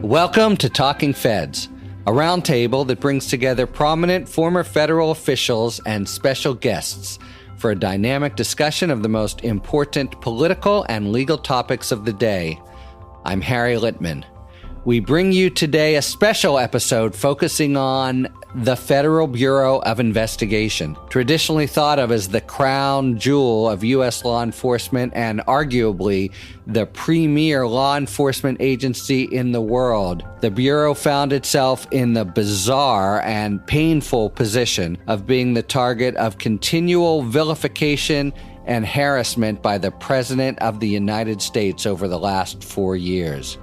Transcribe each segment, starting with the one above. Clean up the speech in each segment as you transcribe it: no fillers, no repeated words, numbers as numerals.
Welcome to Talking Feds, a roundtable that brings together prominent former federal officials and special guests for a dynamic discussion of the most important political and legal topics of the day. I'm Harry Littman. We bring you today a special episode focusing on the Federal Bureau of Investigation, traditionally thought of as the crown jewel of U.S. law enforcement and arguably the premier law enforcement agency in the world. The Bureau found itself in the bizarre and painful position of being the target of continual vilification and harassment by the President of the United States over the last 4 years.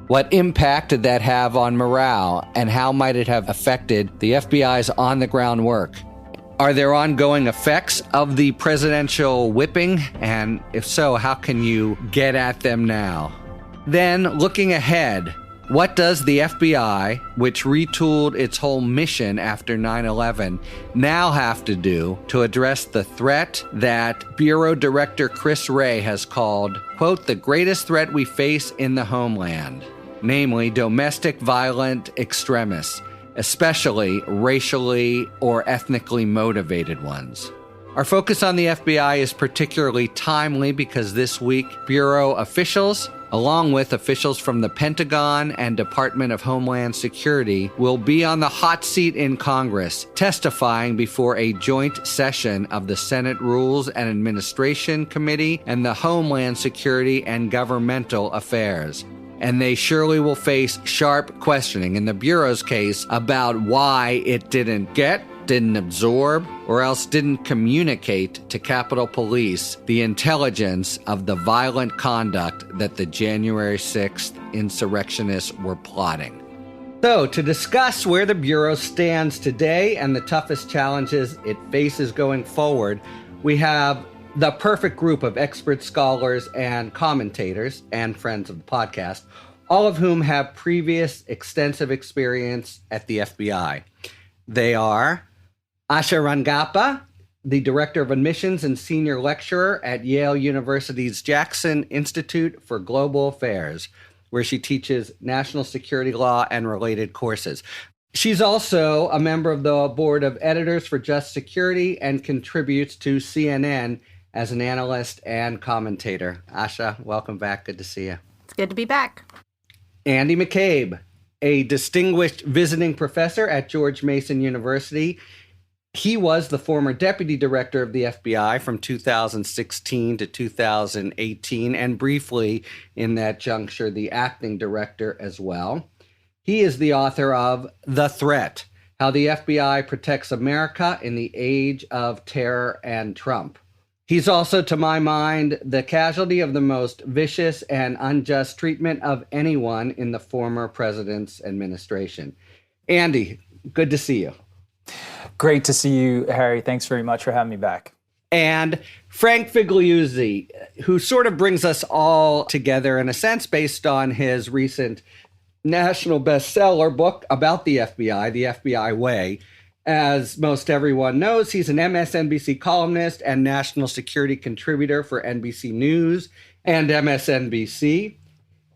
What impact did that have on morale, and how might it have affected the FBI's on-the-ground work? Are there ongoing effects of the presidential whipping? And if so, how can you get at them now? Then, looking ahead, what does the FBI, which retooled its whole mission after 9/11, now have to do to address the threat that Bureau Director Chris Wray has called, quote, the greatest threat we face in the homeland? Namely, domestic violent extremists, especially racially or ethnically motivated ones. Our focus on the FBI is particularly timely because this week, Bureau officials, along with officials from the Pentagon and Department of Homeland Security, will be on the hot seat in Congress, testifying before a joint session of the Senate Rules and Administration Committee and the Homeland Security and Governmental Affairs. And they surely will face sharp questioning in the Bureau's case about why it didn't absorb, or else didn't communicate to Capitol Police the intelligence of the violent conduct that the January 6th insurrectionists were plotting. So, to discuss where the Bureau stands today and the toughest challenges it faces going forward, we have the perfect group of expert scholars and commentators and friends of the podcast, all of whom have previous extensive experience at the FBI. They are Asha Rangappa, the Director of Admissions and Senior Lecturer at Yale University's Jackson Institute for Global Affairs, where she teaches national security law and related courses. She's also a member of the Board of Editors for Just Security and contributes to CNN as an analyst and commentator. Asha, welcome back. Good to see you. It's good to be back. Andy McCabe, a distinguished visiting professor at George Mason University. He was the former deputy director of the FBI from 2016 to 2018, and briefly in that juncture, the acting director as well. He is the author of The Threat: How the FBI Protects America in the Age of Terror and Trump. He's also, to my mind, the casualty of the most vicious and unjust treatment of anyone in the former president's administration. Andy, good to see you. Great to see you, Harry. Thanks very much for having me back. And Frank Figliuzzi, who sort of brings us all together in a sense based on his recent national bestseller book about the FBI Way. As most everyone knows, he's an MSNBC columnist and national security contributor for NBC News and MSNBC.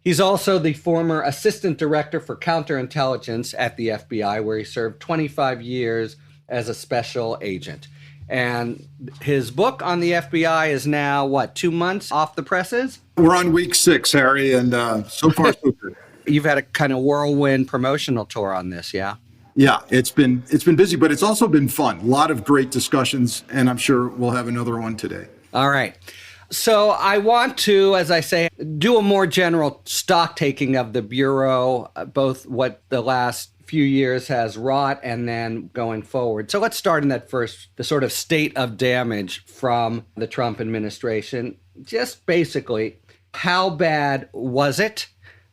He's also the former assistant director for counterintelligence at the FBI, where he served 25 years as a special agent. And his book on the FBI is now, 2 months off the presses? We're on week 6, Harry, and so far so good. You've had a kind of whirlwind promotional tour on this, yeah? Yeah, it's been busy, but it's also been fun. A lot of great discussions, and I'm sure we'll have another one today. All right. So I want to, as I say, do a more general stock taking of the Bureau, both what the last few years has wrought and then going forward. So let's start in that first, the sort of state of damage from the Trump administration. Just basically, how bad was it?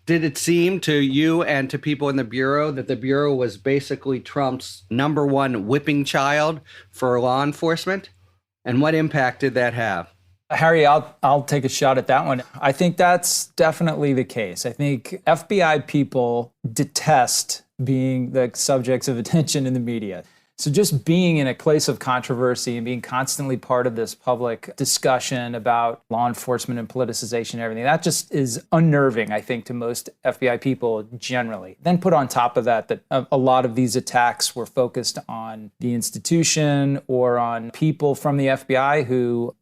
Did it seem to you and to people in the Bureau that the Bureau was basically Trump's number one whipping child for law enforcement? And what impact did that have? Harry, I'll take a shot at that one. I think that's definitely the case. I think FBI people detest being the subjects of attention in the media. So just being in a place of controversy and being constantly part of this public discussion about law enforcement and politicization and everything, that just is unnerving, I think, to most FBI people generally. Then put on top of that a lot of these attacks were focused on the institution or on people from the FBI who,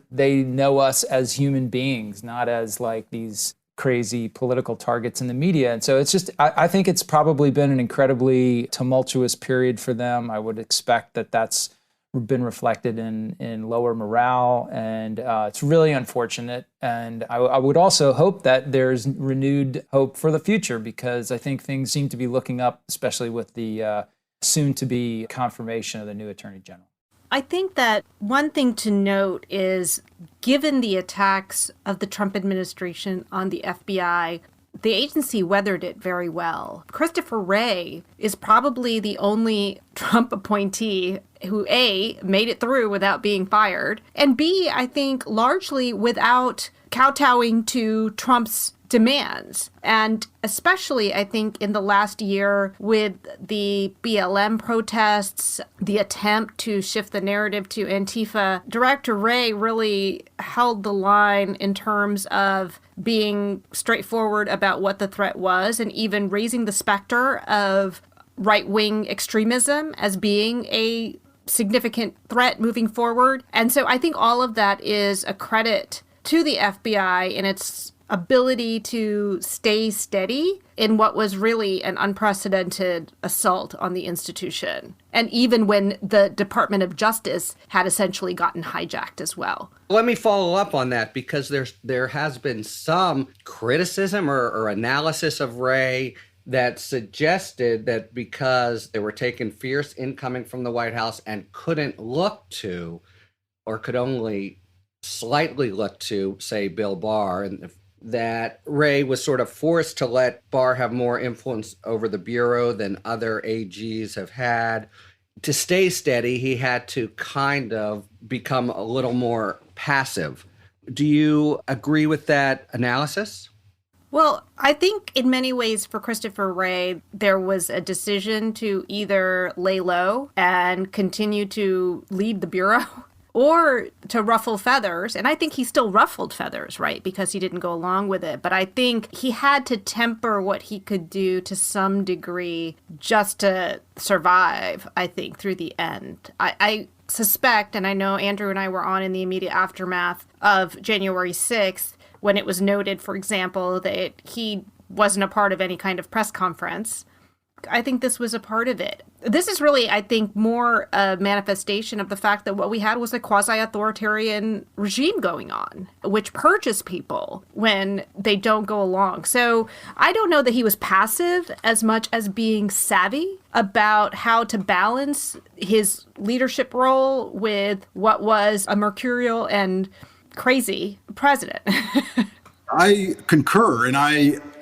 they know us as human beings, not as like these crazy political targets in the media. And so it's just, I think it's probably been an incredibly tumultuous period for them. I would expect that that's been reflected in lower morale, and it's really unfortunate. And I would also hope that there's renewed hope for the future, because I think things seem to be looking up, especially with the soon-to-be confirmation of the new Attorney General. I think that one thing to note is, given the attacks of the Trump administration on the FBI, the agency weathered it very well. Christopher Wray is probably the only Trump appointee who, A, made it through without being fired, and B, I think largely without kowtowing to Trump's demands. And especially, I think, in the last year with the BLM protests, the attempt to shift the narrative to Antifa, Director Wray really held the line in terms of being straightforward about what the threat was, and even raising the specter of right-wing extremism as being a significant threat moving forward. And so I think all of that is a credit to the FBI in its ability to stay steady in what was really an unprecedented assault on the institution. And even when the Department of Justice had essentially gotten hijacked as well. Let me follow up on that, because there has been some criticism or analysis of Wray that suggested that because they were taking fierce incoming from the White House and couldn't look to, or could only slightly look to, say, Bill Barr, and that Wray was sort of forced to let Barr have more influence over the Bureau than other AGs have had. To stay steady, he had to kind of become a little more passive. Do you agree with that analysis? Well, I think in many ways for Christopher Wray, there was a decision to either lay low and continue to lead the Bureau, or to ruffle feathers. And I think he still ruffled feathers, right? Because he didn't go along with it. But I think he had to temper what he could do to some degree just to survive, I think, through the end. I suspect, and I know Andrew and I were on in the immediate aftermath of January 6th, when it was noted, for example, that he wasn't a part of any kind of press conference. I think this was a part of it. This is really, I think, more a manifestation of the fact that what we had was a quasi-authoritarian regime going on, which purges people when they don't go along. So I don't know that he was passive as much as being savvy about how to balance his leadership role with what was a mercurial and crazy president. I concur, and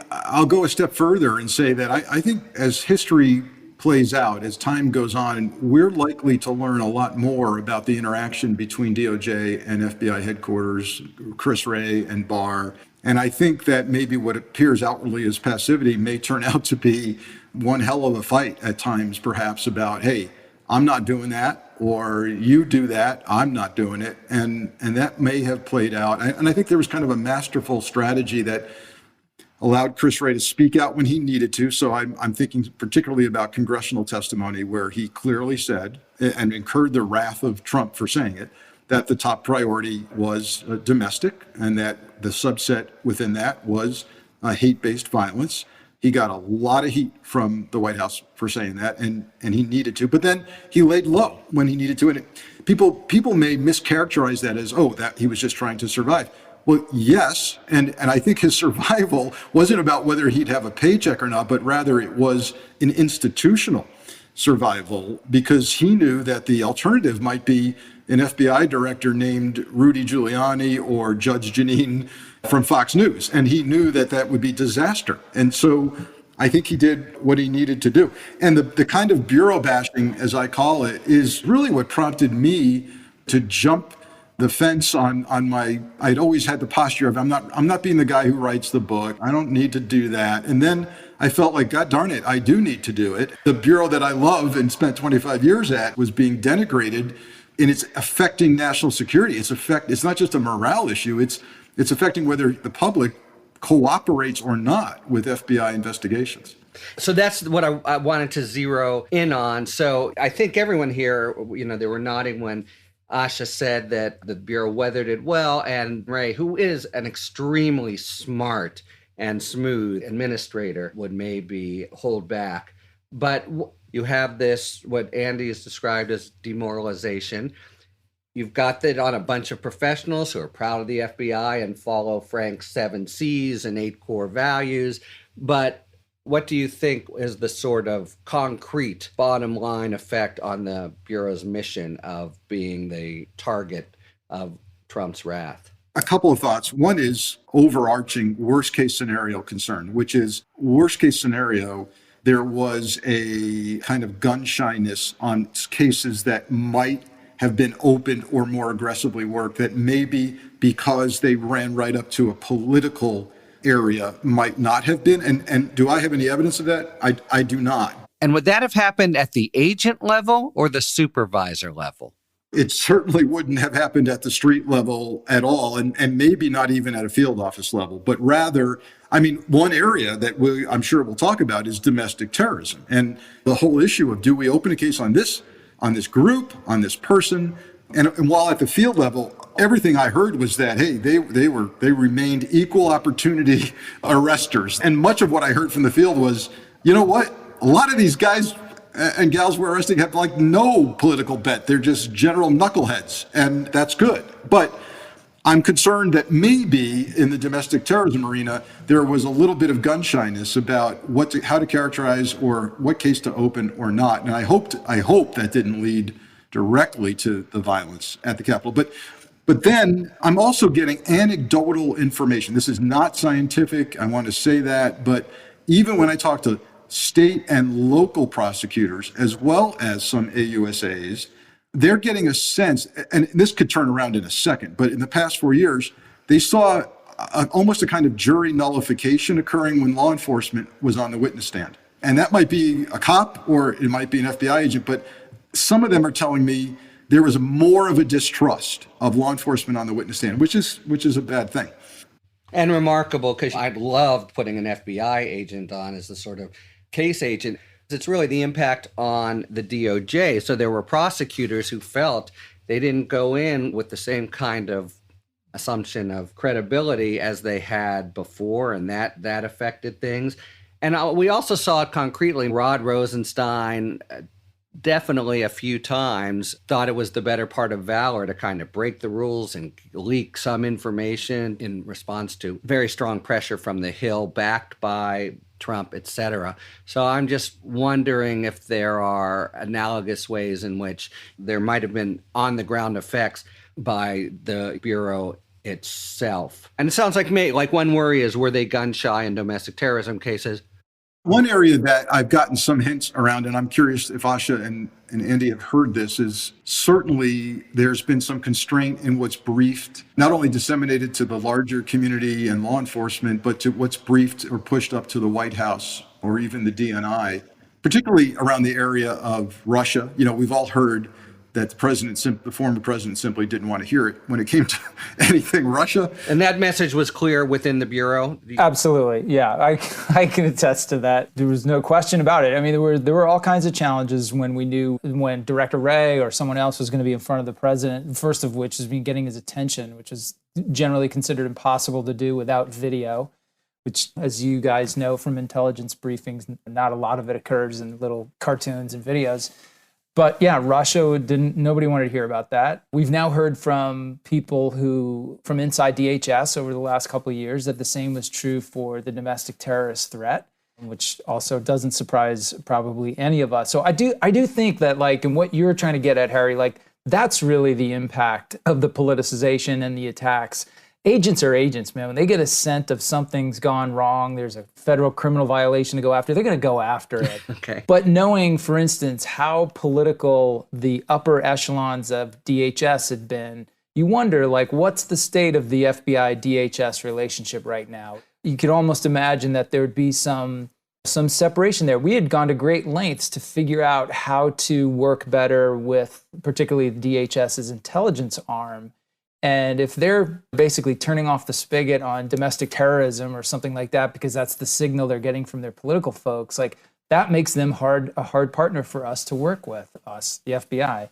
I'll go a step further and say that I think as history plays out, as time goes on, we're likely to learn a lot more about the interaction between DOJ and FBI headquarters, Chris Wray and Barr. And I think that maybe what appears outwardly as passivity may turn out to be one hell of a fight at times, perhaps, about, hey, I'm not doing that, or you do that, I'm not doing it. And that may have played out. And I think there was kind of a masterful strategy that allowed Chris Wray to speak out when he needed to. So I'm thinking particularly about congressional testimony, where he clearly said, and incurred the wrath of Trump for saying it, that the top priority was domestic, and that the subset within that was hate-based violence. He got a lot of heat from the White House for saying that, and he needed to. But then he laid low when he needed to. And people may mischaracterize that as, that he was just trying to survive. Well, yes, and I think his survival wasn't about whether he'd have a paycheck or not, but rather it was an institutional survival, because he knew that the alternative might be an FBI director named Rudy Giuliani or Judge Jeanine from Fox News. And he knew that that would be disaster. And so I think he did what he needed to do. And the kind of bureau bashing, as I call it, is really what prompted me to jump the fence on I'd always had the posture of I'm not being the guy who writes the book. I don't need to do that. And then I felt like, God darn it, I do need to do it. The bureau that I love and spent 25 years at was being denigrated, and it's affecting national security. It's not just a morale issue. It's affecting whether the public cooperates or not with FBI investigations. So that's what I wanted to zero in on. So I think everyone here, they were nodding when Asha said that the Bureau weathered it well, and Wray, who is an extremely smart and smooth administrator, would maybe hold back. But you have this, what Andy has described as demoralization. You've got that on a bunch of professionals who are proud of the FBI and follow Frank's 7 C's and 8 core values. But what do you think is the sort of concrete bottom line effect on the Bureau's mission of being the target of Trump's wrath? A couple of thoughts. One is overarching worst case scenario concern, which is worst case scenario, there was a kind of gun shyness on cases that might have been opened or more aggressively worked, that maybe because they ran right up to a political area might not have been. And do I have any evidence of that? I do not. And would that have happened at the agent level or the supervisor level? It certainly wouldn't have happened at the street level at all, and maybe not even at a field office level, but rather, one area that I'm sure we'll talk about is domestic terrorism. And the whole issue of, do we open a case on this group, on this person? And while at the field level, everything I heard was that, hey, they remained equal opportunity arresters. And much of what I heard from the field was, you know what? A lot of these guys and gals we're arresting have like no political bet. They're just general knuckleheads, and that's good. But I'm concerned that maybe in the domestic terrorism arena, there was a little bit of gun shyness about how to characterize or what case to open or not. And I hope that didn't lead directly to the violence at the Capitol. But then I'm also getting anecdotal information. This is not scientific. I want to say that. But even when I talk to state and local prosecutors, as well as some AUSAs, they're getting a sense, and this could turn around in a second, but in the past 4 years, they saw almost a kind of jury nullification occurring when law enforcement was on the witness stand. And that might be a cop or it might be an FBI agent, but some of them are telling me there was more of a distrust of law enforcement on the witness stand, which is a bad thing. And remarkable, because I loved putting an FBI agent on as the sort of case agent. It's really the impact on the DOJ. So there were prosecutors who felt they didn't go in with the same kind of assumption of credibility as they had before, and that affected things. And we also saw it concretely. Rod Rosenstein definitely a few times thought it was the better part of valor to kind of break the rules and leak some information in response to very strong pressure from the Hill, backed by Trump, et cetera. So I'm just wondering if there are analogous ways in which there might have been on-the-ground effects by the Bureau itself. And it sounds like one worry is, were they gun-shy in domestic terrorism cases? One area that I've gotten some hints around, and I'm curious if Asha and Andy have heard this, is certainly there's been some constraint in what's briefed, not only disseminated to the larger community and law enforcement, but to what's briefed or pushed up to the White House or even the DNI, particularly around the area of Russia. We've all heard that the former president simply didn't want to hear it when it came to anything Russia. And that message was clear within the Bureau? Absolutely, yeah. I can attest to that. There was no question about it. There were all kinds of challenges when Director Wray or someone else was going to be in front of the president, the first of which is getting his attention, which is generally considered impossible to do without video, which, as you guys know from intelligence briefings, not a lot of it occurs in little cartoons and videos. But yeah, Russia nobody wanted to hear about that. We've now heard from people from inside DHS over the last couple of years that the same was true for the domestic terrorist threat, which also doesn't surprise probably any of us. So I do think that, and what you're trying to get at, Harry, that's really the impact of the politicization and the attacks. Agents are agents, man. When they get a scent of something's gone wrong, there's a federal criminal violation to go after, they're going to go after it. Okay. But knowing, for instance, how political the upper echelons of DHS had been, you wonder, what's the state of the FBI-DHS relationship right now? You could almost imagine that there would be some some separation there. We had gone to great lengths to figure out how to work better with particularly DHS's intelligence arm. And if they're basically turning off the spigot on domestic terrorism or something like that, because that's the signal they're getting from their political folks, like that makes them a hard partner for us to work with, us, the FBI.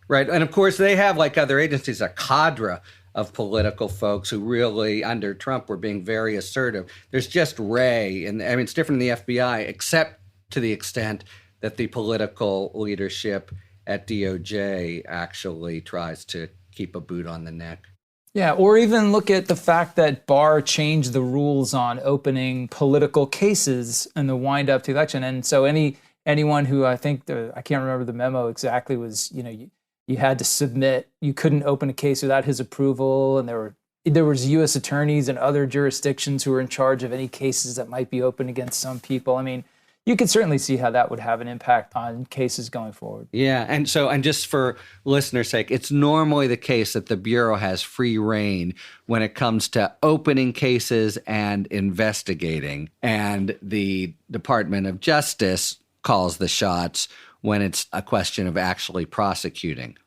Right. And of course, they have, like other agencies, a cadre of political folks who really, under Trump, were being very assertive. There's just Wray, and I mean, it's different in the FBI, except to the extent that the political leadership at DOJ actually tries to keep a boot on the neck. Yeah, or even look at the fact that Barr changed the rules on opening political cases in the wind up to election. And so anyone who I can't remember the memo exactly, was, you had to submit, you couldn't open a case without his approval. And there was U.S. attorneys in other jurisdictions who were in charge of any cases that might be open against some people. I mean, you could certainly see how that would have an impact on cases going forward. Yeah, and just for listeners' sake, it's normally the case that the Bureau has free rein when it comes to opening cases and investigating, and the Department of Justice calls the shots when it's a question of actually prosecuting.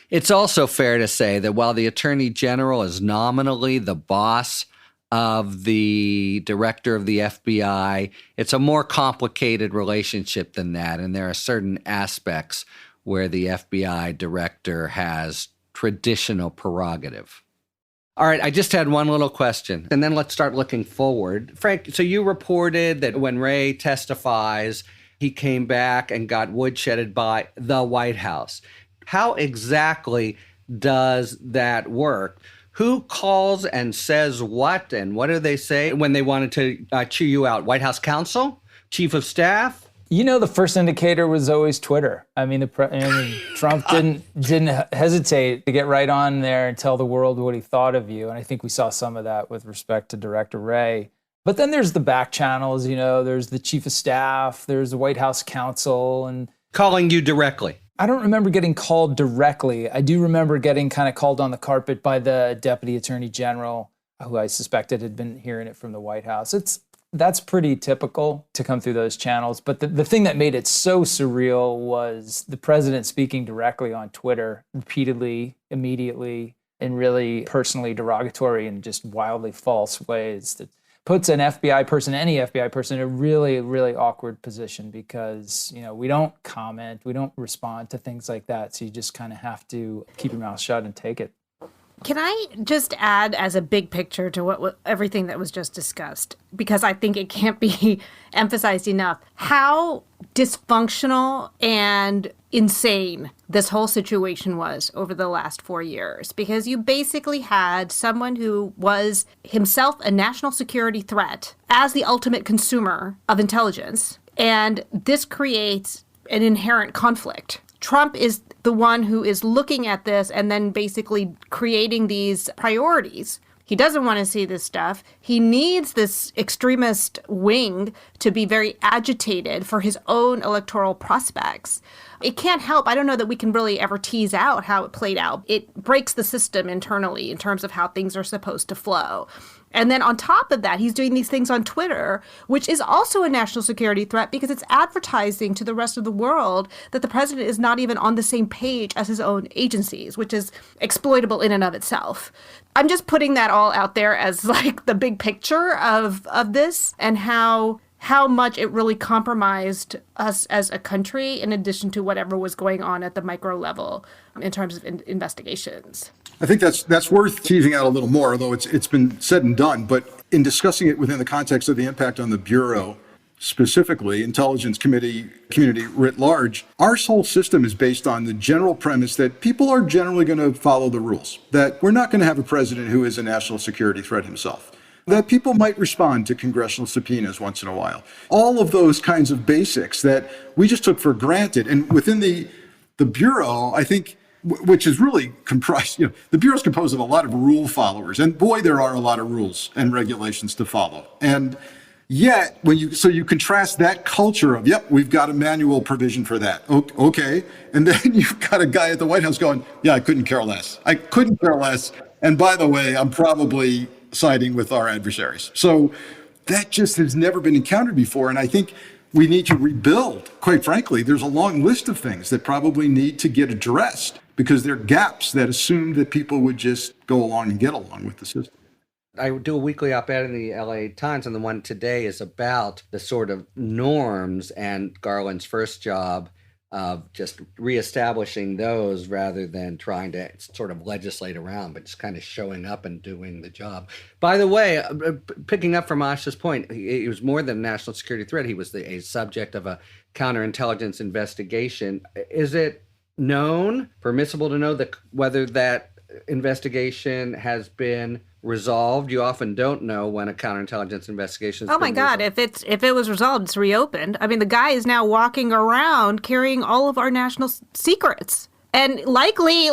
It's also fair to say that while the Attorney General is nominally the boss of the director of the FBI, it's a more complicated relationship than that. And there are certain aspects where the FBI director has traditional prerogative. All right, I just had one little question, and then let's start looking forward. Frank, so you reported that when Wray testifies, he came back and got woodshedded by the White House. How exactly does that work? Who calls and says what, and what do they say when they wanted to chew you out? White House counsel? Chief of staff? The first indicator was always Twitter. I mean, Trump didn't hesitate to get right on there and tell the world what he thought of you. And I think we saw some of that with respect to Director Wray. But then there's the back channels, there's the chief of staff, there's the White House counsel. And calling you directly. I don't remember getting called directly. I do remember getting kind of called on the carpet by the Deputy Attorney General, who I suspected had been hearing it from the White House. That's pretty typical to come through those channels. But the thing that made it so surreal was the president speaking directly on Twitter repeatedly, immediately, in really personally derogatory and just wildly false ways that puts an FBI person, any FBI person, in a really, really awkward position because, we don't comment, we don't respond to things like that. So you just kind of have to keep your mouth shut and take it. Can I just add as a big picture to everything that was just discussed, because I think it can't be emphasized enough, how dysfunctional and insane this whole situation was over the last 4 years, because you basically had someone who was himself a national security threat as the ultimate consumer of intelligence. And this creates an inherent conflict. Trump is the one who is looking at this and then basically creating these priorities. He doesn't want to see this stuff. He needs this extremist wing to be very agitated for his own electoral prospects. It can't help. I don't know that we can really ever tease out how it played out. It breaks the system internally in terms of how things are supposed to flow. And then on top of that, he's doing these things on Twitter, which is also a national security threat because it's advertising to the rest of the world that the president is not even on the same page as his own agencies, which is exploitable in and of itself. I'm just putting that all out there as like the big picture of this and how much it really compromised us as a country in addition to whatever was going on at the micro level in terms of investigations. I think that's worth teasing out a little more, although it's been said and done. But in discussing it within the context of the impact on the Bureau, specifically intelligence community writ large, our whole system is based on the general premise that people are generally going to follow the rules, that we're not going to have a president who is a national security threat himself, that people might respond to congressional subpoenas once in a while. All of those kinds of basics that we just took for granted. And within the Bureau, I think, which is really comprised, the Bureau is composed of a lot of rule followers. And boy, there are a lot of rules and regulations to follow. And yet, so you contrast that culture of, yep, we've got a manual provision for that. Okay. And then you've got a guy at the White House going, yeah, I couldn't care less. And by the way, I'm probably siding with our adversaries. So that just has never been encountered before. And I think we need to rebuild. Quite frankly, there's a long list of things that probably need to get addressed because there are gaps that assume that people would just go along and get along with the system. I do a weekly op-ed in the LA Times, and the one today is about the sort of norms and Garland's first job of just reestablishing those rather than trying to sort of legislate around, but just kind of showing up and doing the job. By the way, picking up from Asha's point, he was more than a national security threat. He was a subject of a counterintelligence investigation. Is it known, permissible to know whether that investigation has been resolved? You often don't know when a counterintelligence investigation is. Oh my God! If it was resolved, it's reopened. I mean, the guy is now walking around carrying all of our national secrets, and likely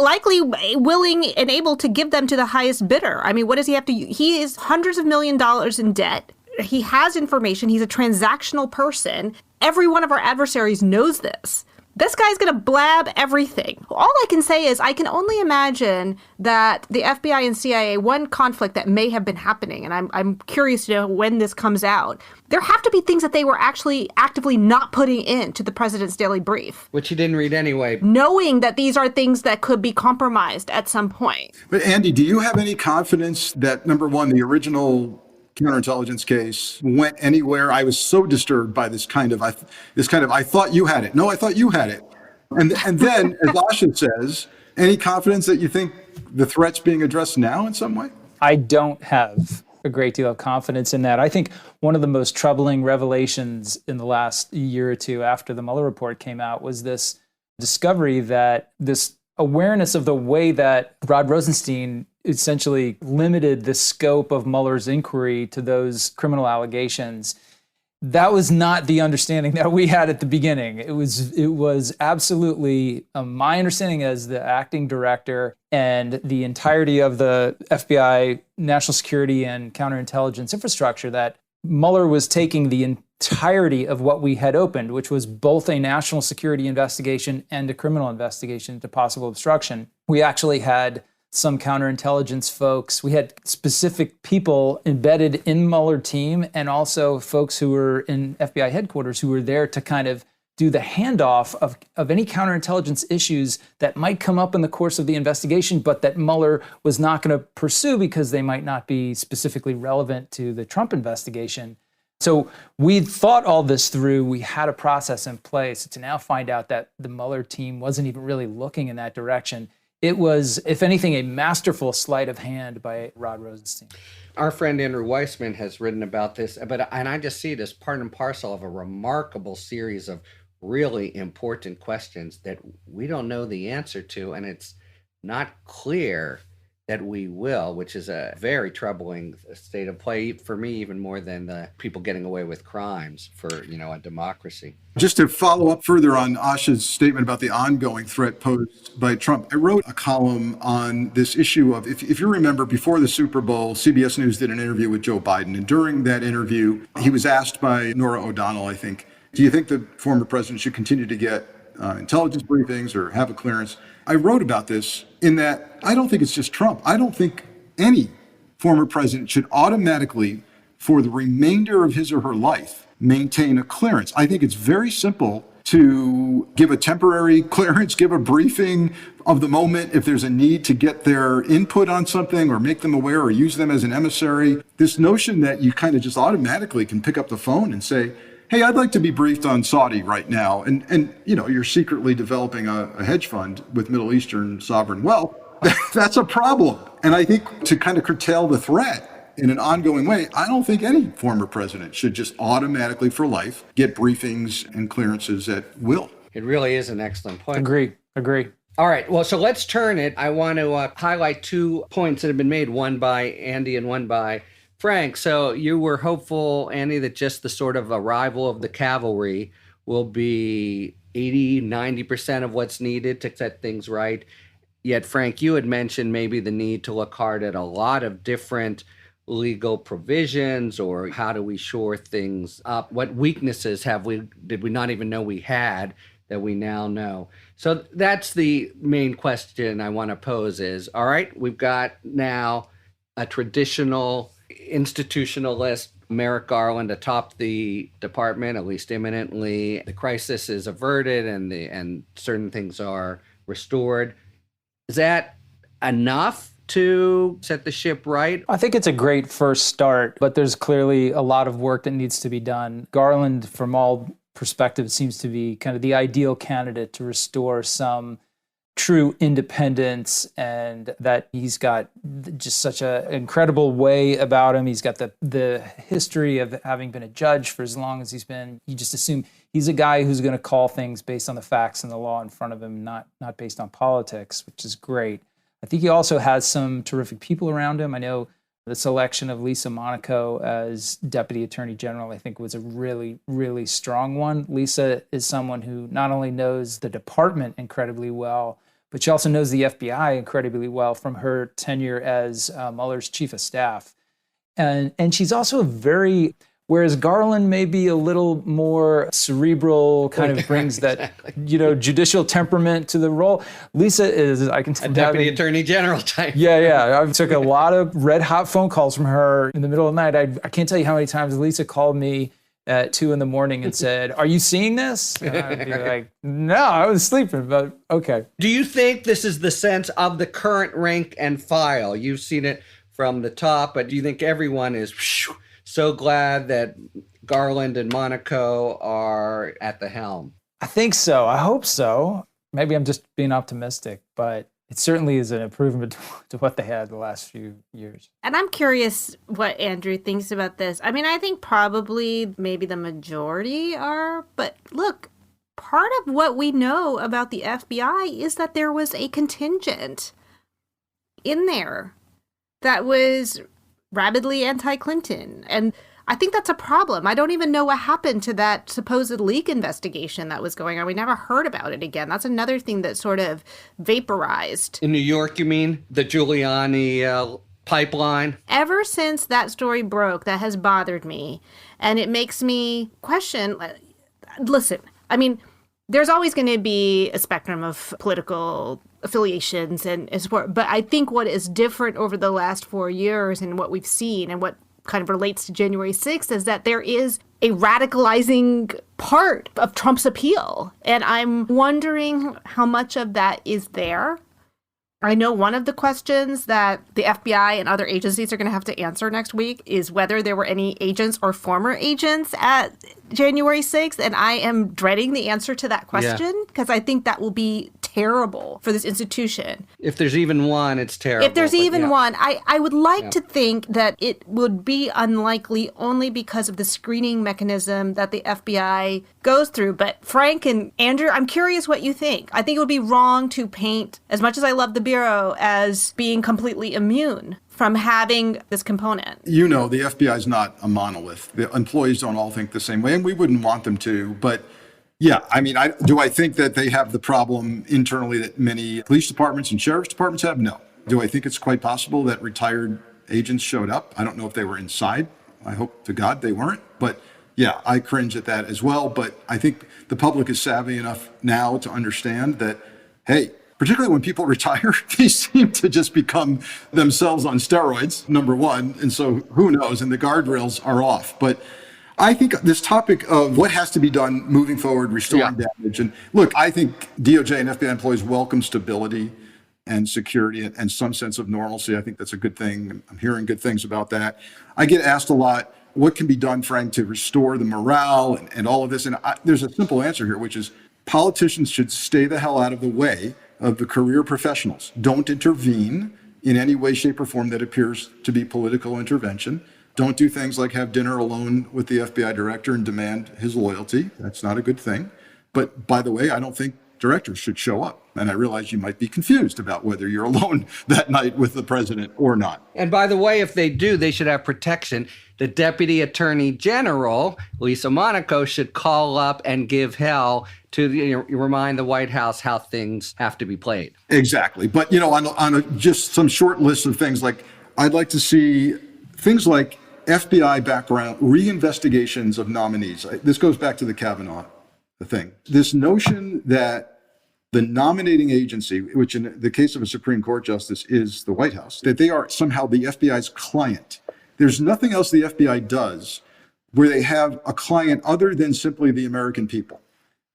willing and able to give them to the highest bidder. I mean, what does he have to? He is hundreds of $millions in debt. He has information. He's a transactional person. Every one of our adversaries knows this. This guy's going to blab everything. All I can say is I can only imagine that the FBI and CIA, one conflict that may have been happening, and I'm curious to know when this comes out, there have to be things that they were actually actively not putting into the president's daily brief. Which he didn't read anyway. Knowing that these are things that could be compromised at some point. But Andy, do you have any confidence that, number one, the original counterintelligence case went anywhere? I was so disturbed by this kind of, I thought you had it. No, I thought you had it. And then, as Asha says, any confidence that you think the threat's being addressed now in some way? I don't have a great deal of confidence in that. I think one of the most troubling revelations in the last year or two after the Mueller report came out was this discovery that this awareness of the way that Rod Rosenstein essentially limited the scope of Mueller's inquiry to those criminal allegations. That was not the understanding that we had at the beginning. It was absolutely my understanding as the acting director and the entirety of the FBI national security and counterintelligence infrastructure that Mueller was taking the entirety of what we had opened, which was both a national security investigation and a criminal investigation into possible obstruction. We actually had some counterintelligence folks. We had specific people embedded in Mueller team and also folks who were in FBI headquarters who were there to kind of do the handoff of any counterintelligence issues that might come up in the course of the investigation, but that Mueller was not going to pursue because they might not be specifically relevant to the Trump investigation. So we thought all this through. We had a process in place to now find out that the Mueller team wasn't even really looking in that direction. It was, if anything, a masterful sleight of hand by Rod Rosenstein. Our friend Andrew Weissman has written about this, and I just see it as part and parcel of a remarkable series of really important questions that we don't know the answer to, and it's not clear that we will, which is a very troubling state of play for me, even more than the people getting away with crimes for, a democracy. Just to follow up further on Asha's statement about the ongoing threat posed by Trump, I wrote a column on this issue of, if you remember, before the Super Bowl, CBS News did an interview with Joe Biden. And during that interview, he was asked by Norah O'Donnell, I think, do you think the former president should continue to get intelligence briefings or have a clearance? I wrote about this in that I don't think it's just Trump. I don't think any former president should automatically, for the remainder of his or her life, maintain a clearance. I think it's very simple to give a temporary clearance, give a briefing of the moment if there's a need to get their input on something or make them aware or use them as an emissary. This notion that you kind of just automatically can pick up the phone and say, hey, I'd like to be briefed on Saudi right now. And you're secretly developing a hedge fund with Middle Eastern sovereign wealth. That's a problem. And I think to kind of curtail the threat in an ongoing way, I don't think any former president should just automatically for life get briefings and clearances at will. It really is an excellent point. Agree. All right. Well, so let's turn it. I want to highlight 2 points that have been made, one by Andy and one by Frank. So you were hopeful, Andy, that just the sort of arrival of the cavalry will be 80-90% of what's needed to set things right. Yet, Frank, you had mentioned maybe the need to look hard at a lot of different legal provisions, or how do we shore things up? What weaknesses did we not even know we had that we now know? So that's the main question I want to pose is, all right, we've got now a traditional institutionalist Merrick Garland atop the department, at least imminently. The crisis is averted and certain things are restored. Is that enough to set the ship right? I think it's a great first start, but there's clearly a lot of work that needs to be done. Garland, from all perspectives, seems to be kind of the ideal candidate to restore some true independence, and that he's got just such an incredible way about him. He's got the history of having been a judge for as long as he's been. You just assume he's a guy who's going to call things based on the facts and the law in front of him, not based on politics, which is great. I think he also has some terrific people around him. I know the selection of Lisa Monaco as Deputy Attorney General, I think, was a really, really strong one. Lisa is someone who not only knows the department incredibly well, but she also knows the FBI incredibly well from her tenure as Mueller's chief of staff. And she's also whereas Garland may be a little more cerebral, kind of brings that, judicial temperament to the role. Lisa is, I can tell, a Deputy Attorney General type. Yeah. I took a lot of red hot phone calls from her in the middle of the night. I can't tell you how many times Lisa called me at 2 a.m. and said, "Are you seeing this?" And I'd be like, "No, I was sleeping, but okay." Do you think this is the sense of the current rank and file? You've seen it from the top, but do you think everyone is so glad that Garland and Monaco are at the helm? I think so. I hope so. Maybe I'm just being optimistic, but it certainly is an improvement to what they had the last few years. And I'm curious what Andrew thinks about this. I mean, I think probably maybe the majority are, but look, part of what we know about the FBI is that there was a contingent in there that was rabidly anti-Clinton. And I think that's a problem. I don't even know what happened to that supposed leak investigation that was going on. We never heard about it again. That's another thing that sort of vaporized. In New York, you mean? The Giuliani pipeline? Ever since that story broke, that has bothered me. And it makes me question, listen, I mean, there's always going to be a spectrum of political affiliations and support. But I think what is different over the last 4 years and what we've seen and what kind of relates to January 6th is that there is a radicalizing part of Trump's appeal. And I'm wondering how much of that is there. I know one of the questions that the FBI and other agencies are going to have to answer next week is whether there were any agents or former agents at January 6th. And I am dreading the answer to that question because I think that will be terrible for this institution. If there's even one, it's terrible. If there's even one, I would like to think that it would be unlikely only because of the screening mechanism that the FBI goes through. But Frank and Andrew, I'm curious what you think. I think it would be wrong to paint, as much as I love the Bureau, as being completely immune from having this component. The FBI is not a monolith. The employees don't all think the same way, and we wouldn't want them to. But yeah, I mean, do I think that they have the problem internally that many police departments and sheriff's departments have? No. Do I think it's quite possible that retired agents showed up? I don't know if they were inside. I hope to God they weren't. But yeah, I cringe at that as well. But I think the public is savvy enough now to understand that, hey, particularly when people retire, they seem to just become themselves on steroids, number one. And so who knows? And the guardrails are off. But I think this topic of what has to be done moving forward, restoring damage. And look, I think DOJ and FBI employees welcome stability and security and some sense of normalcy. I think that's a good thing. I'm hearing good things about that. I get asked a lot, what can be done, Frank, to restore the morale and all of this? And there's a simple answer here, which is politicians should stay the hell out of the way of the career professionals. Don't intervene in any way, shape, or form that appears to be political intervention. Don't do things like have dinner alone with the FBI director and demand his loyalty. That's not a good thing. But by the way, I don't think directors should show up. And I realize you might be confused about whether you're alone that night with the president or not. And by the way, if they do, they should have protection. The Deputy Attorney General, Lisa Monaco, should call up and give hell to remind the White House how things have to be played. Exactly. But, on just some short list of things, like I'd like to see things like FBI background, reinvestigations of nominees. This goes back to the Kavanaugh thing. This notion that the nominating agency, which in the case of a Supreme Court justice is the White House, that they are somehow the FBI's client. There's nothing else the FBI does where they have a client other than simply the American people.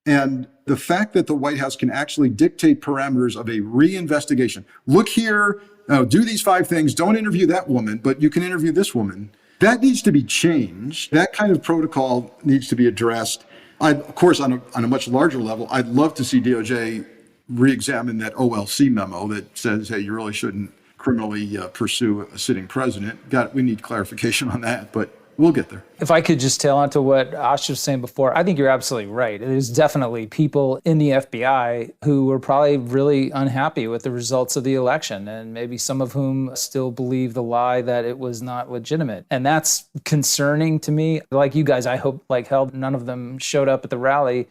And the fact that the White House can actually dictate parameters of a reinvestigation, look here, do these 5 things, don't interview that woman, but you can interview this woman, that needs to be changed. That kind of protocol needs to be addressed. Of course, on a much larger level, I'd love to see DOJ re-examine that OLC memo that says, hey, you really shouldn't criminally pursue a sitting president. We need clarification on that, but we'll get there. If I could just tail on to what Asha was saying before, I think you're absolutely right. There's definitely people in the FBI who were probably really unhappy with the results of the election, and maybe some of whom still believe the lie that it was not legitimate. And that's concerning to me. Like you guys, I hope like hell none of them showed up at the rally.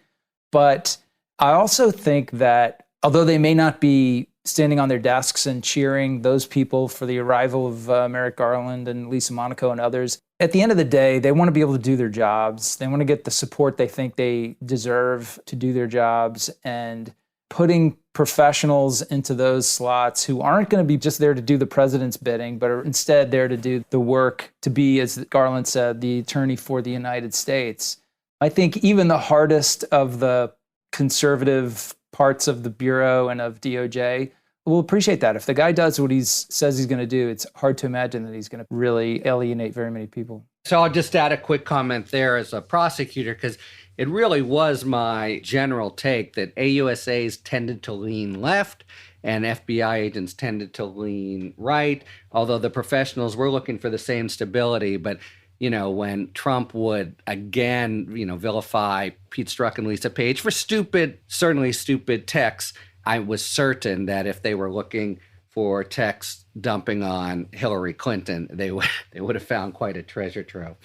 But I also think that although they may not be standing on their desks and cheering those people for the arrival of Merrick Garland and Lisa Monaco and others, at the end of the day, they want to be able to do their jobs. They want to get the support they think they deserve to do their jobs, and putting professionals into those slots who aren't going to be just there to do the president's bidding, but are instead there to do the work, to be, as Garland said, the attorney for the United States. I think even the hardest of the conservative parts of the Bureau and of DOJ will appreciate that. If the guy does what he says he's going to do, it's hard to imagine that he's going to really alienate very many people. So I'll just add a quick comment there as a prosecutor, because it really was my general take that AUSAs tended to lean left and FBI agents tended to lean right, although the professionals were looking for the same stability. But when Trump would again, vilify Pete Strzok and Lisa Page for certainly stupid texts, I was certain that if they were looking for texts dumping on Hillary Clinton, they would have found quite a treasure trove.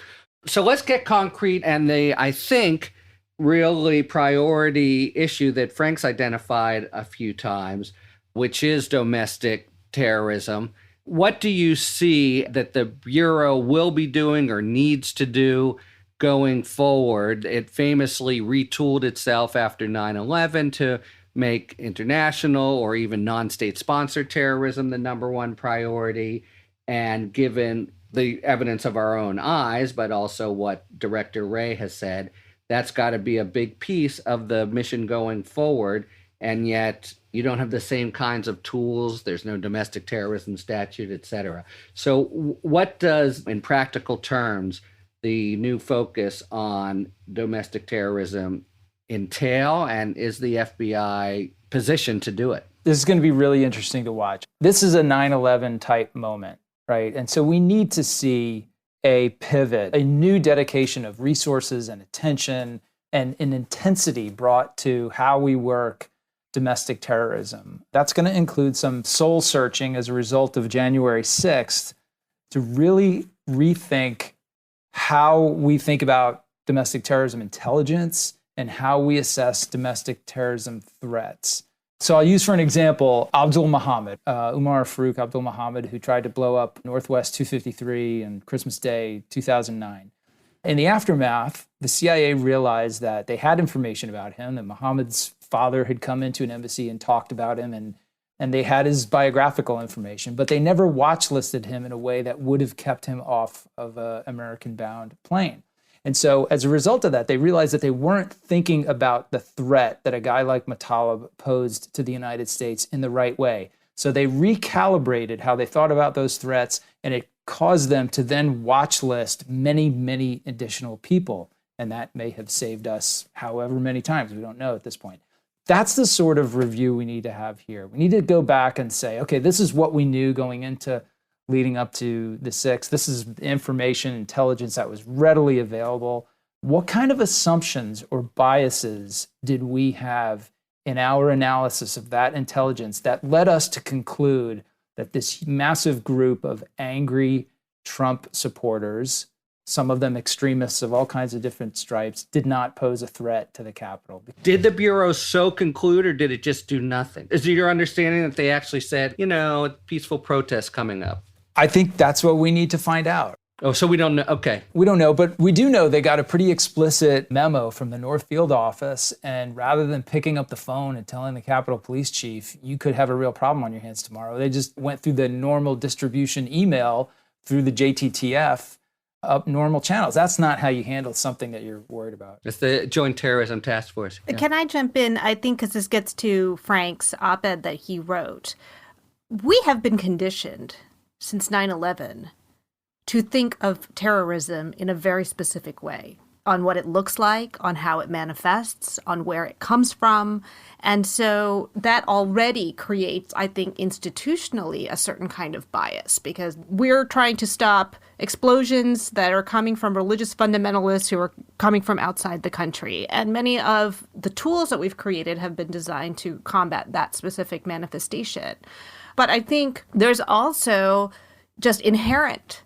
So let's get concrete, and I think, really priority issue that Frank's identified a few times, which is domestic terrorism. What do you see that the Bureau will be doing or needs to do going forward? It famously retooled itself after 9/11 to make international or even non-state sponsored terrorism the number one priority. And given the evidence of our own eyes, but also what Director Wray has said, that's got to be a big piece of the mission going forward. And yet you don't have the same kinds of tools. There's no domestic terrorism statute, et cetera. So what does, in practical terms, the new focus on domestic terrorism entail, and is the FBI positioned to do it? This is going to be really interesting to watch. This is a 9/11 type moment, right? And so we need to see a pivot, a new dedication of resources and attention and an intensity brought to how we work domestic terrorism. That's going to include some soul searching as a result of January 6th to really rethink how we think about domestic terrorism intelligence and how we assess domestic terrorism threats. So I'll use for an example, Abdul Muhammad, Umar Farouk Abdul Muhammad, who tried to blow up Northwest 253 on Christmas Day, 2009. In the aftermath, the CIA realized that they had information about him, that Muhammad's father had come into an embassy and talked about him, and they had his biographical information, but they never watch listed him in a way that would have kept him off of an American-bound plane. And so as a result of that, they realized that they weren't thinking about the threat that a guy like Muttalib posed to the United States in the right way. So they recalibrated how they thought about those threats, and it caused them to then watch list many, many additional people. And that may have saved us however many times. We don't know at this point. That's the sort of review we need to have here. We need to go back and say, okay, this is what we knew going into leading up to the 6th. This is information, intelligence that was readily available. What kind of assumptions or biases did we have in our analysis of that intelligence that led us to conclude that this massive group of angry Trump supporters, some of them extremists of all kinds of different stripes, did not pose a threat to the Capitol? Did the Bureau so conclude, or did it just do nothing? Is it your understanding that they actually said, peaceful protests coming up? I think that's what we need to find out. Oh, so we don't know. Okay. We don't know, but we do know they got a pretty explicit memo from the North Field office. And rather than picking up the phone and telling the Capitol Police Chief, you could have a real problem on your hands tomorrow, they just went through the normal distribution email through the JTTF up normal channels. That's not how you handle something that you're worried about. It's the Joint Terrorism Task Force. Yeah. Can I jump in? I think because this gets to Frank's op-ed that he wrote. We have been conditioned since 9/11 to think of terrorism in a very specific way, on what it looks like, on how it manifests, on where it comes from. And so that already creates, I think, institutionally a certain kind of bias, because we're trying to stop explosions that are coming from religious fundamentalists who are coming from outside the country. And many of the tools that we've created have been designed to combat that specific manifestation. But I think there's also just inherent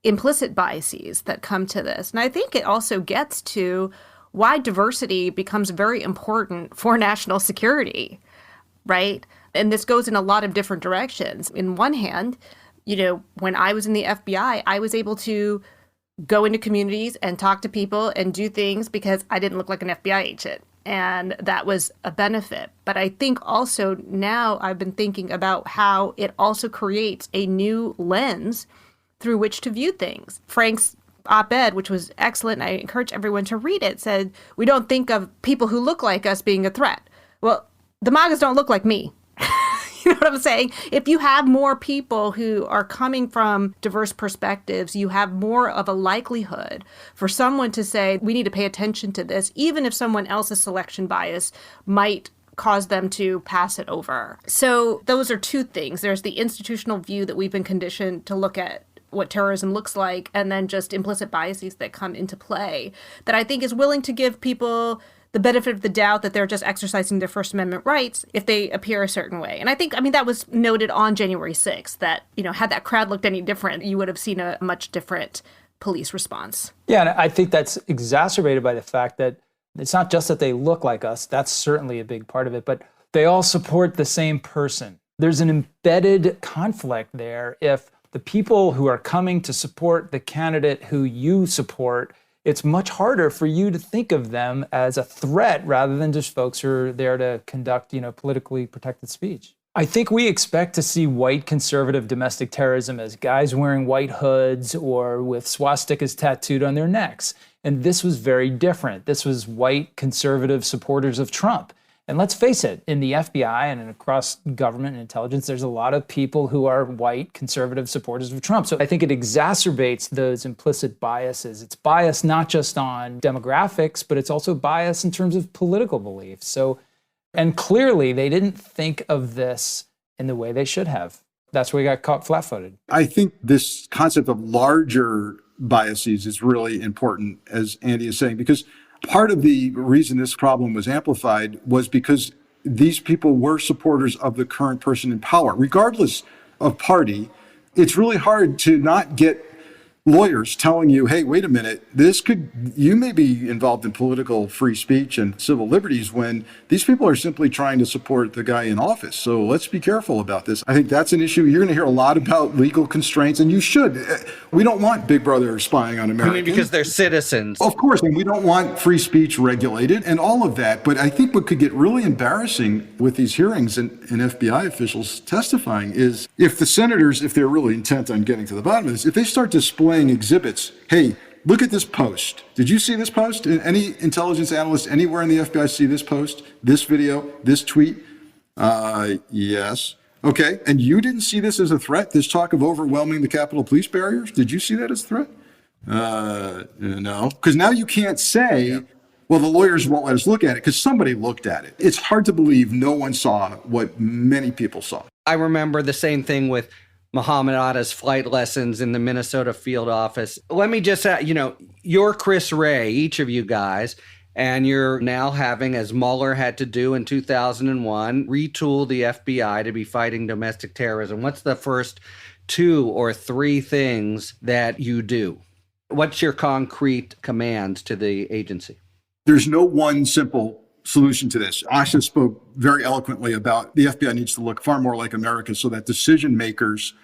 implicit biases that come to this. And I think it also gets to why diversity becomes very important for national security, right? And this goes in a lot of different directions. In one hand, when I was in the FBI, I was able to go into communities and talk to people and do things because I didn't look like an FBI agent. And that was a benefit. But I think also now I've been thinking about how it also creates a new lens through which to view things. Frank's op-ed, which was excellent, I encourage everyone to read it, said, we don't think of people who look like us being a threat. Well, the MAGAs don't look like me. You know what I'm saying? If you have more people who are coming from diverse perspectives, you have more of a likelihood for someone to say, we need to pay attention to this, even if someone else's selection bias might cause them to pass it over. So those are two things. There's the institutional view that we've been conditioned to look at what terrorism looks like, and then just implicit biases that come into play that I think is willing to give people the benefit of the doubt that they're just exercising their First Amendment rights if they appear a certain way. And I think, that was noted on January 6th that, had that crowd looked any different, you would have seen a much different police response. Yeah, and I think that's exacerbated by the fact that it's not just that they look like us. That's certainly a big part of it, but they all support the same person. There's an embedded conflict there if the people who are coming to support the candidate who you support, it's much harder for you to think of them as a threat rather than just folks who are there to conduct, politically protected speech. I think we expect to see white conservative domestic terrorism as guys wearing white hoods or with swastikas tattooed on their necks. And this was very different. This was white conservative supporters of Trump. And let's face it, in the FBI and across government and intelligence, there's a lot of people who are white conservative supporters of Trump. So I think it exacerbates those implicit biases. It's bias not just on demographics, but it's also bias in terms of political beliefs. So, and clearly they didn't think of this in the way they should have. That's where we got caught flat-footed. I think this concept of larger biases is really important, as Andy is saying, because part of the reason this problem was amplified was because these people were supporters of the current person in power. Regardless of party, it's really hard to not get lawyers telling you, hey, wait a minute, you may be involved in political free speech and civil liberties when these people are simply trying to support the guy in office. So let's be careful about this. I think that's an issue. You're going to hear a lot about legal constraints, and you should. We don't want Big Brother spying on Americans. Because they're citizens. Of course, and we don't want free speech regulated and all of that. But I think what could get really embarrassing with these hearings and FBI officials testifying is if the senators, if they're really intent on getting to the bottom of this, if they start displaying exhibits, hey, look at this post. Did you see this post? Any intelligence analyst anywhere in the FBI see this post, this video, this tweet? Yes. Okay. And you didn't see this as a threat? This talk of overwhelming the Capitol Police barriers? Did you see that as a threat? No. Because now you can't say, well, the lawyers won't let us look at it because somebody looked at it. It's hard to believe no one saw what many people saw. I remember the same thing with Muhammad Atta's flight lessons in the Minnesota field office. Let me just say, you're Chris Wray, each of you guys, and you're now having, as Mueller had to do in 2001, retool the FBI to be fighting domestic terrorism. What's the first 2 or 3 things that you do? What's your concrete commands to the agency? There's no one simple solution to this. Asha spoke very eloquently about the FBI needs to look far more like America so that decision makers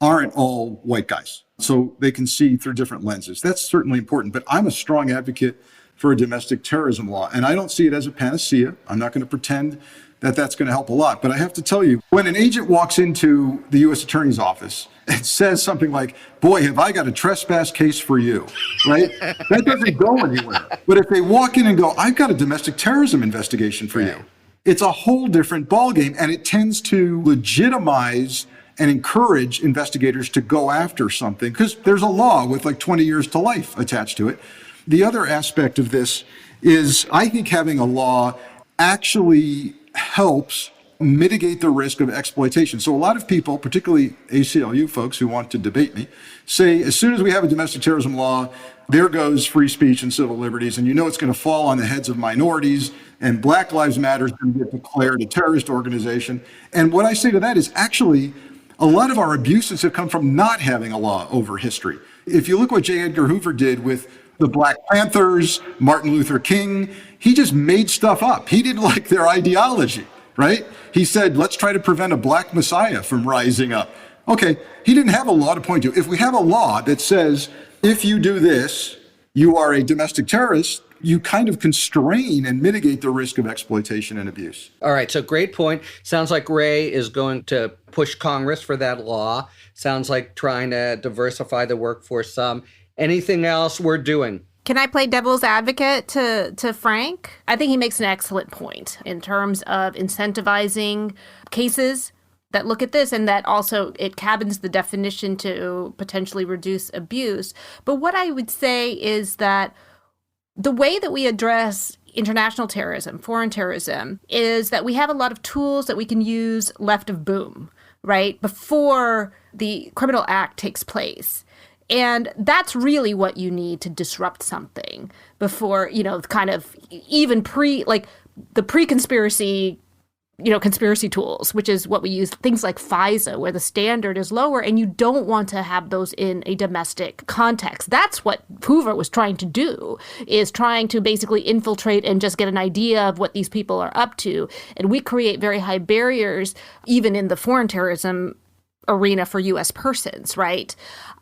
aren't all white guys, so they can see through different lenses. That's certainly important, but I'm a strong advocate for a domestic terrorism law, and I don't see it as a panacea. I'm not going to pretend that that's going to help a lot, but I have to tell you, when an agent walks into the U.S. Attorney's office it says something like, boy, have I got a trespass case for you, right? That doesn't go anywhere. But if they walk in and go, I've got a domestic terrorism investigation for you, it's a whole different ballgame. And it tends to legitimize and encourage investigators to go after something because there's a law with like 20 years to life attached to it. The other aspect of this is I think having a law actually helps mitigate the risk of exploitation. So a lot of people, particularly ACLU folks who want to debate me, say as soon as we have a domestic terrorism law, there goes free speech and civil liberties, and you know it's going to fall on the heads of minorities, and Black Lives Matter is going to get declared a terrorist organization. And what I say to that is actually a lot of our abuses have come from not having a law over history. If you look what J. Edgar Hoover did with the Black Panthers, Martin Luther King, he just made stuff up. He didn't like their ideology, right? He said, let's try to prevent a black messiah from rising up. Okay, he didn't have a law to point to. If we have a law that says, if you do this, you are a domestic terrorist, you kind of constrain and mitigate the risk of exploitation and abuse. All right, so great point. Sounds like Wray is going to push Congress for that law. Sounds like trying to diversify the workforce some. Anything else we're doing? Can I play devil's advocate to Frank? I think he makes an excellent point in terms of incentivizing cases that look at this, and that also it cabins the definition to potentially reduce abuse. But what I would say is that the way that we address international terrorism, foreign terrorism, is that we have a lot of tools that we can use left of boom, right, before the criminal act takes place. And that's really what you need to disrupt something before, kind of even the pre-conspiracy, conspiracy tools, which is what we use, things like FISA, where the standard is lower, and you don't want to have those in a domestic context. That's what Hoover was trying to do, is trying to basically infiltrate and just get an idea of what these people are up to. And we create very high barriers, even in the foreign terrorism arena for U.S. persons, right?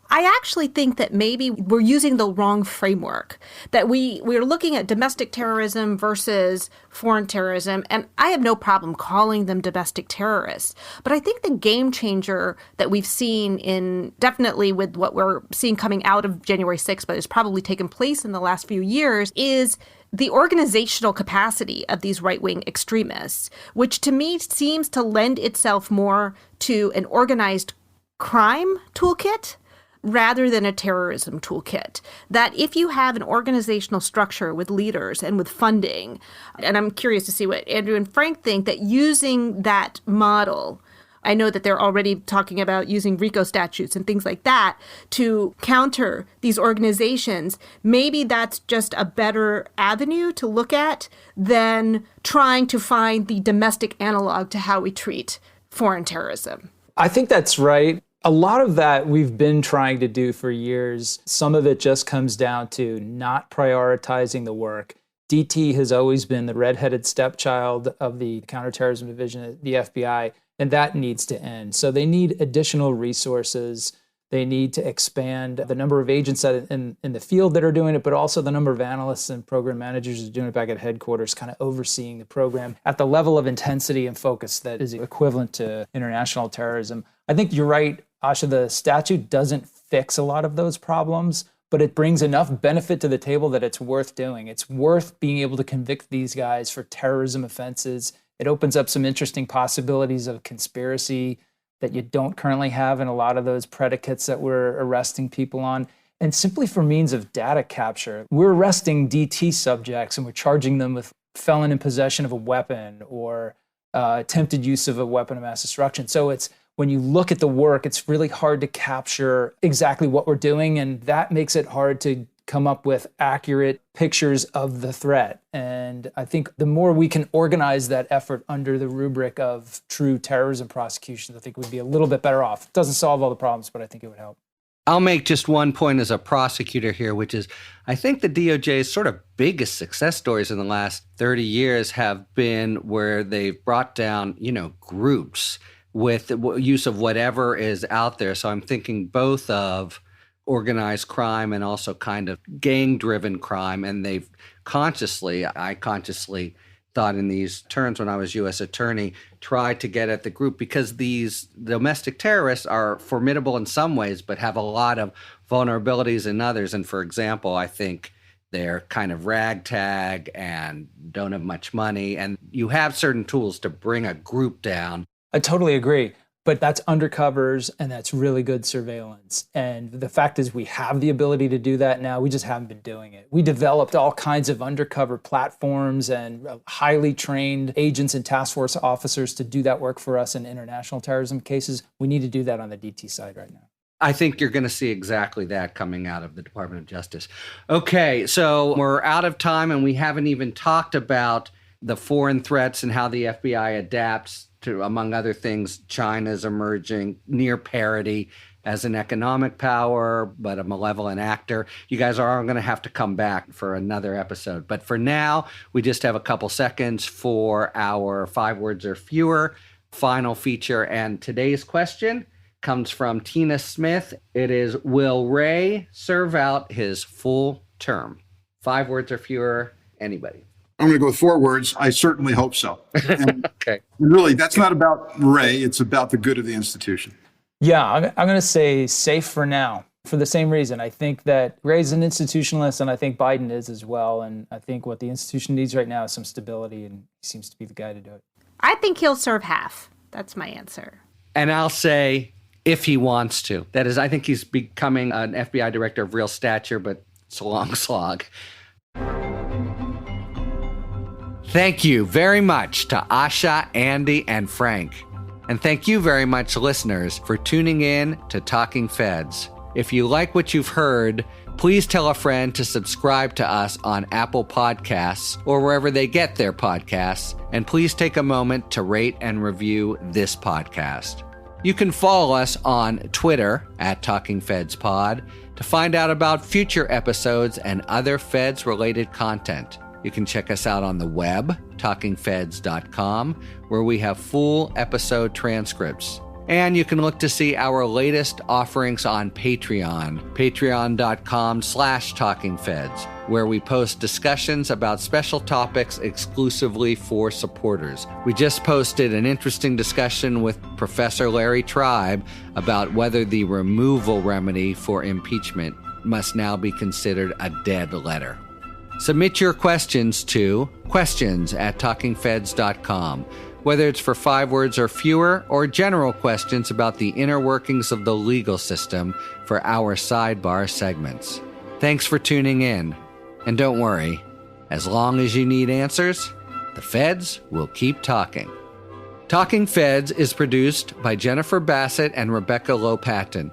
I actually think that maybe we're using the wrong framework, that we're looking at domestic terrorism versus foreign terrorism, and I have no problem calling them domestic terrorists. But I think the game changer that we've seen definitely with what we're seeing coming out of January 6th, but has probably taken place in the last few years, is the organizational capacity of these right-wing extremists, which to me seems to lend itself more to an organized crime toolkit rather than a terrorism toolkit. That if you have an organizational structure with leaders and with funding, and I'm curious to see what Andrew and Frank think, that using that model, I know that they're already talking about using RICO statutes and things like that to counter these organizations. Maybe that's just a better avenue to look at than trying to find the domestic analog to how we treat foreign terrorism. I think that's right. A lot of that we've been trying to do for years. Some of it just comes down to not prioritizing the work. DT has always been the redheaded stepchild of the counterterrorism division at the FBI, and that needs to end. So they need additional resources. They need to expand the number of agents in the field that are doing it, but also the number of analysts and program managers who are doing it back at headquarters, kind of overseeing the program at the level of intensity and focus that is equivalent to international terrorism. I think you're right, Asha, the statute doesn't fix a lot of those problems, but it brings enough benefit to the table that it's worth doing. It's worth being able to convict these guys for terrorism offenses. It opens up some interesting possibilities of conspiracy that you don't currently have in a lot of those predicates that we're arresting people on. And simply for means of data capture, we're arresting DT subjects and we're charging them with felon in possession of a weapon or attempted use of a weapon of mass destruction. So when you look at the work, it's really hard to capture exactly what we're doing, and that makes it hard to come up with accurate pictures of the threat. And I think the more we can organize that effort under the rubric of true terrorism prosecutions, I think we'd be a little bit better off. It doesn't solve all the problems, but I think it would help. I'll make just one point as a prosecutor here, which is I think the DOJ's sort of biggest success stories in the last 30 years have been where they've brought down, groups with the use of whatever is out there. So I'm thinking both of organized crime and also kind of gang-driven crime. And I consciously thought in these terms when I was U.S. attorney, try to get at the group, because these domestic terrorists are formidable in some ways, but have a lot of vulnerabilities in others. And for example, I think they're kind of ragtag and don't have much money. And you have certain tools to bring a group down. I totally agree. But that's undercovers, and that's really good surveillance. And the fact is we have the ability to do that now. We just haven't been doing it. We developed all kinds of undercover platforms and highly trained agents and task force officers to do that work for us in international terrorism cases. We need to do that on the DT side right now. I think you're going to see exactly that coming out of the Department of Justice. Okay, so we're out of time, and we haven't even talked about the foreign threats and how the FBI adapts to, among other things, China's emerging near parity as an economic power, but a malevolent actor. You guys are going to have to come back for another episode. But for now, we just have a couple seconds for our 5 words or fewer final feature. And today's question comes from Tina Smith. It is, will Wray serve out his full term? 5 words or fewer, anybody? I'm going to go with 4 words. I certainly hope so. And Okay. really, that's not about Wray. It's about the good of the institution. Yeah, I'm going to say safe for now for the same reason. I think that Wray's an institutionalist, and I think Biden is as well. And I think what the institution needs right now is some stability, and he seems to be the guy to do it. I think he'll serve half. That's my answer. And I'll say, if he wants to. That is, I think he's becoming an FBI director of real stature, but it's a long slog. Thank you very much to Asha, Andy, and Frank. And thank you very much, listeners, for tuning in to Talking Feds. If you like what you've heard, please tell a friend to subscribe to us on Apple Podcasts or wherever they get their podcasts. And please take a moment to rate and review this podcast. You can follow us on Twitter at Talking Feds Pod to find out about future episodes and other Feds-related content. You can check us out on the web, talkingfeds.com, where we have full episode transcripts. And you can look to see our latest offerings on Patreon, patreon.com/talkingfeds, where we post discussions about special topics exclusively for supporters. We just posted an interesting discussion with Professor Larry Tribe about whether the removal remedy for impeachment must now be considered a dead letter. Submit your questions to questions@talkingfeds.com, whether it's for 5 words or fewer, or general questions about the inner workings of the legal system for our sidebar segments. Thanks for tuning in. And don't worry, as long as you need answers, the Feds will keep talking. Talking Feds is produced by Jennifer Bassett and Rebecca Lowe-Patton.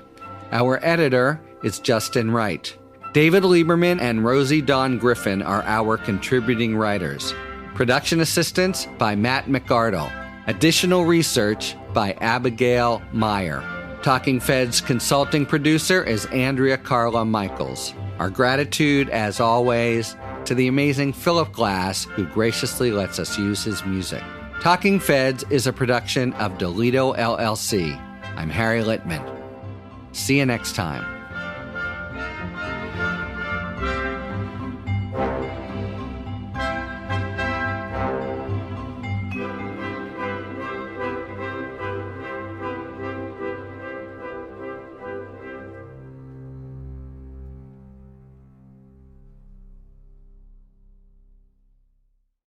Our editor is Justin Wright. David Lieberman and Rosie Dawn Griffin are our contributing writers. Production assistance by Matt McArdle. Additional research by Abigail Meyer. Talking Feds consulting producer is Andrea Carla Michaels. Our gratitude, as always, to the amazing Philip Glass, who graciously lets us use his music. Talking Feds is a production of Delito LLC. I'm Harry Littman. See you next time.